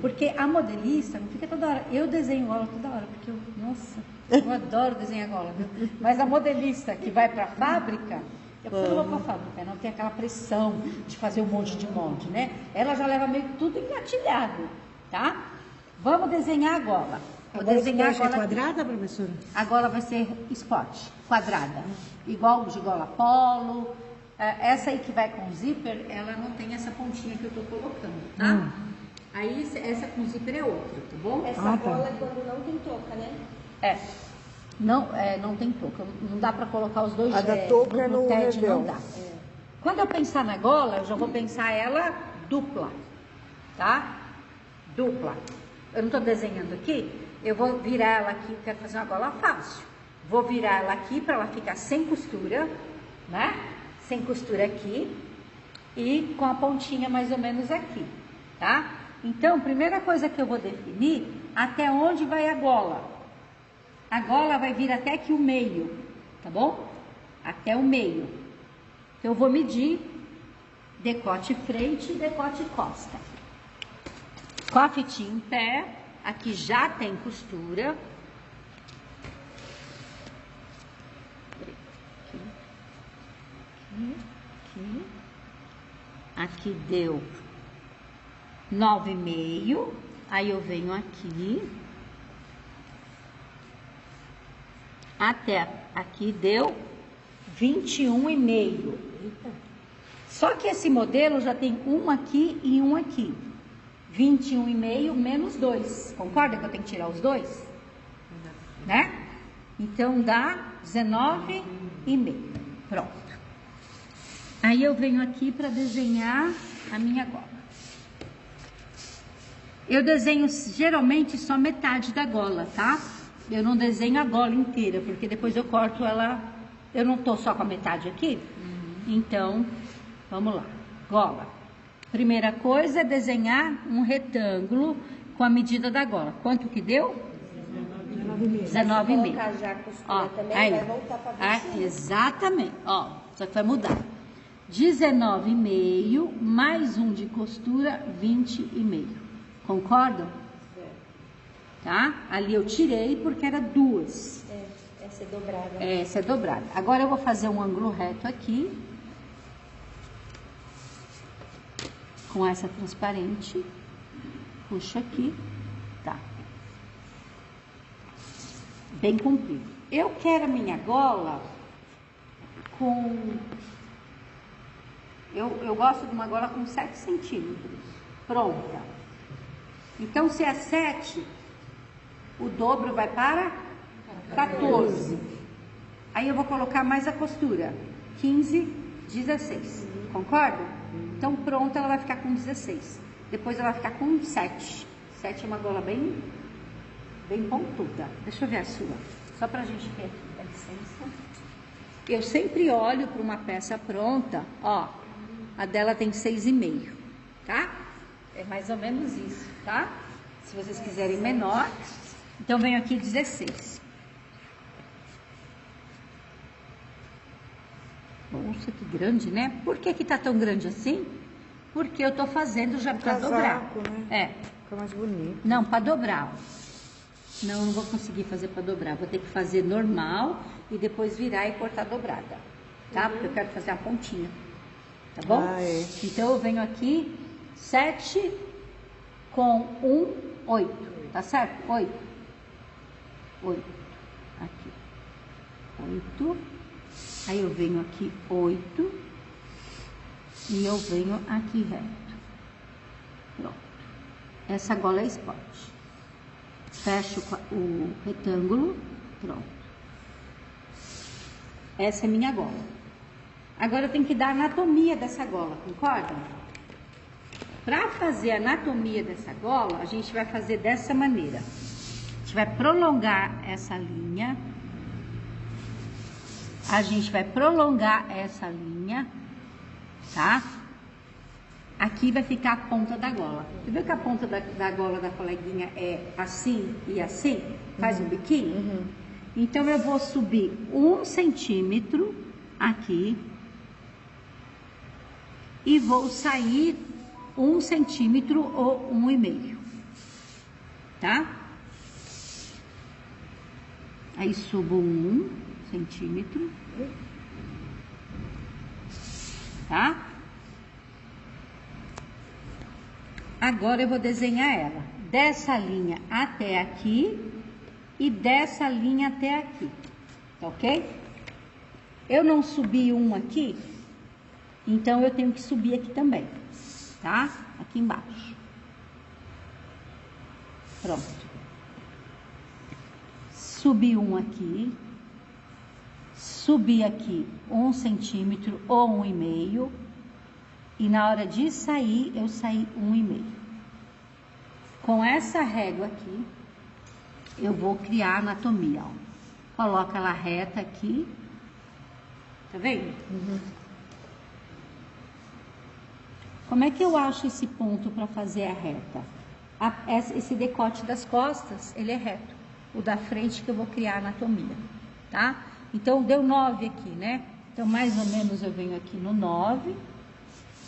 Porque a modelista não fica toda hora. Eu desenho gola toda hora, porque eu adoro desenhar gola, viu? Mas a modelista que vai para a fábrica, eu não vou para a fábrica, não tem aquela pressão de fazer um monte de molde, né? Ela já leva meio que tudo engatilhado, tá? Vamos desenhar a gola. Vou
Agora
desenhar a
você acha
gola.
quadrada, professora?
A gola vai ser esporte, quadrada, igual de gola polo. Essa aí que vai com zíper, ela não tem essa pontinha que eu tô colocando, tá? Aí essa com zíper é outra, tá bom?
Essa
Ah, tá.
bola é quando não tem touca, né?
É. Não, não tem touca, não dá para colocar os dois
A da touca é no
TED,
redel.
não dá. Quando eu pensar na gola, eu já vou pensar ela dupla, tá? Dupla. Eu não estou desenhando aqui, eu vou virar ela aqui, eu quero fazer uma gola fácil. Vou virar ela aqui para ela ficar sem costura, né? Sem costura aqui e com a pontinha mais ou menos aqui, tá? Então, primeira coisa que eu vou definir, até onde vai a gola. A gola vai vir até aqui o meio, tá bom? Até o meio. Então, eu vou medir decote frente e decote costa. Com a fitinha em pé, aqui já tem costura. Aqui deu 9,5. Aí eu venho aqui. Até aqui deu 21,5. Só que esse modelo já tem um aqui e um aqui. 21,5 menos 2. Concorda que eu tenho que tirar os dois? Né? Então dá 19,5. Pronto. Aí eu venho aqui para desenhar a minha gola. Eu desenho geralmente só metade da gola, tá? Eu não desenho a gola inteira, porque depois eu corto ela. Eu não tô só com a metade aqui. Então, vamos lá. Gola. Primeira coisa é desenhar um retângulo com a medida da gola. Quanto que deu? 19,5.
Colocar já a costura também,
aí.
vai voltar para 21.
Exatamente. Ó, só que vai mudar. 19,5 mais um de costura, 20,5. Concordam? Tá? Ali eu tirei porque era duas.
Essa é dobrada.
Essa é dobrada. Agora eu vou fazer um ângulo reto aqui. Com essa transparente. Puxo aqui. Tá. Bem comprido. Eu quero a minha gola com... Eu gosto de uma gola com 7 centímetros. Pronta. Então, se é 7, o dobro vai para 14. Aí eu vou colocar mais a costura. 15, 16. Concorda? Então, pronto, ela vai ficar com 16. Depois ela vai ficar com 7. 7 é uma gola bem pontuda. Deixa eu ver a sua. Só pra gente ver aqui. Dá licença. Eu sempre olho para uma peça pronta. Ó, a dela tem 6,5. Tá? É mais ou menos isso, tá? Se vocês quiserem menor, então venho aqui 16. Nossa, que grande, né? Por que tá tão grande assim? Porque eu tô fazendo já para dobrar.
Né? Fica mais bonito.
Não, para dobrar. Não, eu não vou conseguir fazer para dobrar. Vou ter que fazer normal e depois virar e cortar dobrada. Tá? Porque eu quero fazer a pontinha. Tá bom? Então eu venho aqui 7 com 1, 8. Tá certo? 8. 8. Aqui. 8. Aí eu venho aqui 8. E eu venho aqui reto. Pronto. Essa gola é spot. Fecho o retângulo. Pronto. Essa é minha gola. Agora eu tenho que dar a anatomia dessa gola, concorda? Para fazer a anatomia dessa gola, a gente vai fazer dessa maneira. A gente vai prolongar essa linha. A gente vai prolongar essa linha, tá? Aqui vai ficar a ponta da gola. Você viu que a ponta da gola da coleguinha é assim e assim? Faz um biquinho? Então, eu vou subir 1 centímetro aqui. E vou sair 1 centímetro ou 1,5. Tá? Aí subo 1 centímetro. Tá? Agora eu vou desenhar ela. Dessa linha até aqui e dessa linha até aqui. Tá ok? Eu não subi um aqui, então eu tenho que subir aqui também. Tá? Aqui embaixo. Pronto. subir um aqui, subir aqui 1 centímetro ou 1,5, e na hora de sair, eu saí 1,5. Com essa régua aqui, eu vou criar a anatomia, ó. Coloca ela reta aqui, tá vendo? Como é que eu acho esse ponto para fazer a reta? Esse decote das costas, ele é reto. O da frente que eu vou criar a anatomia, tá? Então, deu 9 aqui, né? Então, mais ou menos eu venho aqui no 9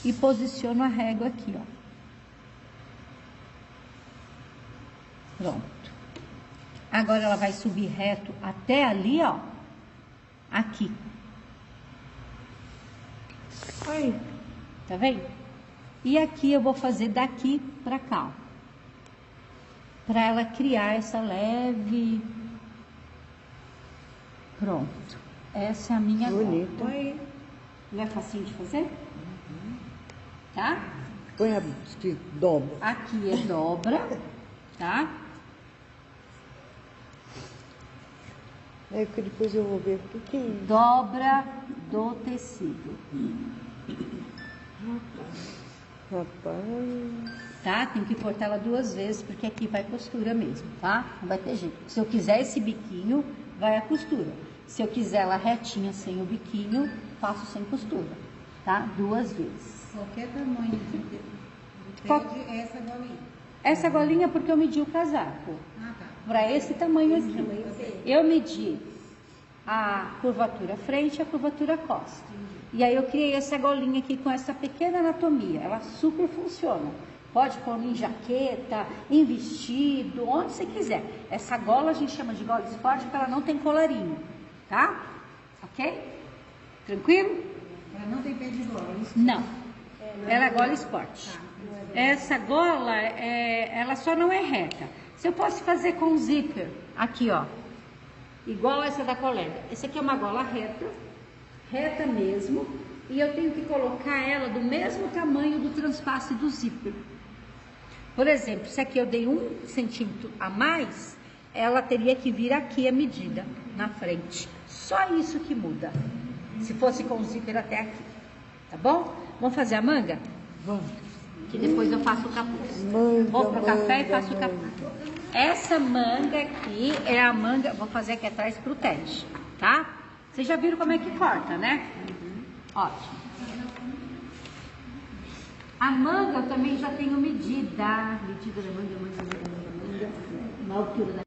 e posiciono a régua aqui, ó. Pronto. Agora ela vai subir reto até ali, ó. Aqui.
Ai,
Tá vendo? E aqui eu vou fazer daqui pra cá, ó. Pra ela criar essa leve... Pronto. Essa é a minha
bonito.
gola. Não é facinho de fazer? Tá?
Põe a que dobra.
Aqui é dobra, tá?
É que depois eu vou ver o que é isso.
Dobra do tecido,
Rapaz.
tá? Tem que cortar ela 2 vezes, porque aqui vai costura mesmo, tá? Não vai ter jeito. Se eu quiser esse biquinho, vai a costura. Se eu quiser ela retinha sem o biquinho, faço sem costura, tá? 2 vezes.
Qualquer tamanho de thread é essa golinha.
Essa golinha porque eu medi o casaco.
Ah, tá.
Para esse tamanho aqui. Eu medi a curvatura frente e a curvatura costa. E aí eu criei essa golinha aqui com essa pequena anatomia. Ela super funciona. Pode pôr em jaqueta, em vestido, onde você quiser. Essa gola a gente chama de gola esporte porque ela não tem colarinho, tá? Ok? Tranquilo?
Ela não tem pé de gola, isso.
Não. Ela é gola esporte. Essa gola, ela só não é reta. Se eu posso fazer com zíper, aqui ó, igual essa da colega. Essa aqui é uma gola reta, reta mesmo, e eu tenho que colocar ela do mesmo tamanho do transpasse do zíper. Por exemplo, se aqui eu dei 1 centímetro a mais, ela teria que vir aqui a medida, na frente. Só isso que muda. Se fosse com o zíper até aqui, tá bom? Vamos fazer a manga?
Vamos.
Que depois eu faço o capuz.
Manga,
Vou pro café e
manga,
faço o capuz. Essa manga aqui é a manga, vou fazer aqui atrás pro teste, tá? Vocês já viram como é que corta, né? Ótimo. A manga eu também já tenho medida. Medida da manga, uma altura da